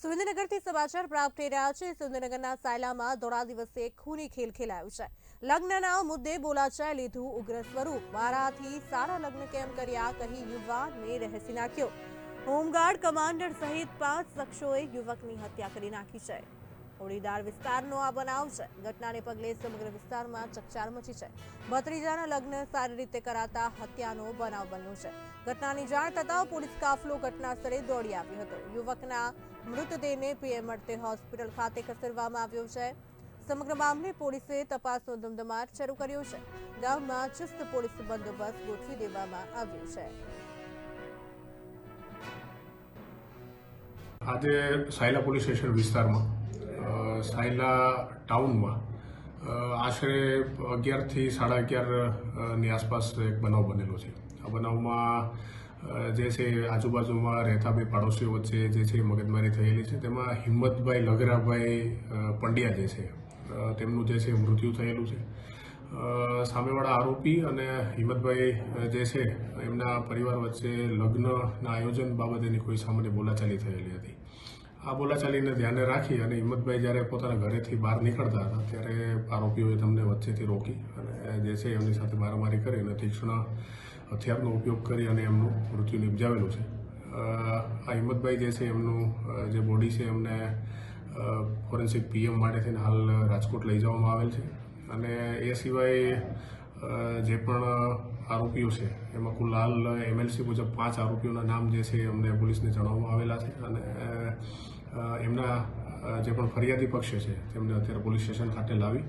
સુરેન્દ્રનગરથી સમાચાર પ્રાપ્ત થઈ રહ્યા છે। સુરેન્દ્રનગરના સાયલામાં દોડા દિવસે ખૂની ખેલ ખેલાયો છે। લગ્નના મુદ્દે બોલાચાલી લીધું ઉગ્ર સ્વરૂપ। મારાથી સારા લગ્ન કેમ કર્યા કહી યુવાનને રહેસી નાખ્યો। હોમગાર્ડ કમાન્ડર સહિત 5 શખ્સોએ યુવકની હત્યા કરી નાખી છે। ઓડીદાર વિસ્તારનો આ બનાવ છે। ઘટનાને પગલે સમગ્ર વિસ્તારમાં ચકચાર મચી છે। ભત્રીજાના લગ્ન સારી રીતે કરાતા હત્યાનો બનાવ બન્યો છે। ઘટનાની જાણ થતાં પોલીસ કાફલો ઘટના સ્થળે દોડી આવ્યો હતો। યુવકના મૃતદેહને પીએમ અર્થે હોસ્પિટલ ખાતે ખસેડવામાં આવ્યો છે। સમગ્ર મામલે પોલીસે તપાસનો ધમધમાટ શરૂ કર્યો છે। ગામમાં ચુસ્ત પોલીસ બંદોબસ્ત ગોઠવી દેવામાં આવ્યો છે। આજે સાયલા પોલીસ સ્ટેશન વિસ્તારમાં સાયલા ટાઉનમાં આશરે 11 થી 11:30 ની આસપાસ એક બનાવ બનેલો છે। આ બનાવમાં જે છે આજુબાજુમાં રહેતા બે પાડોશીઓ વચ્ચે જે છે મગજમારી થયેલી છે। તેમાં હિંમતભાઈ લગરાભાઈ પંડ્યા જે છે તેમનું જે છે મૃત્યુ થયેલું છે। સામેવાળા આરોપી અને હિંમતભાઈ જે છે એમના પરિવાર વચ્ચે લગ્નના આયોજન બાબતેની કોઈ સામાન્ય બોલાચાલી થયેલી હતી। આ બોલાચાલીને ધ્યાને રાખી અને હિંમતભાઈ જ્યારે પોતાના ઘરેથી બહાર નીકળતા હતા ત્યારે આરોપીઓએ તેમને વચ્ચેથી રોકી અને જે છે એમની સાથે મારામારી કરી અને તીક્ષ્ણ હથિયારનો ઉપયોગ કરી અને એમનું મૃત્યુ નિપજાવેલું છે। આ હિંમતભાઈ જે છે એમનું જે બોડી છે એમને ફોરેન્સિક પીએમ માટે થઈને હાલ રાજકોટ લઈ જવામાં આવેલ છે અને એ સિવાય જે પણ આરોપીઓ છે એમાં કુલ હાલ એમએલસી મુજબ 5 આરોપીઓના નામ જે છે અમને પોલીસને જણાવવામાં આવેલા છે અને એમના જે પણ ફરિયાદી પક્ષ છે તેમને અત્યારે પોલીસ સ્ટેશન ખાતે લાવી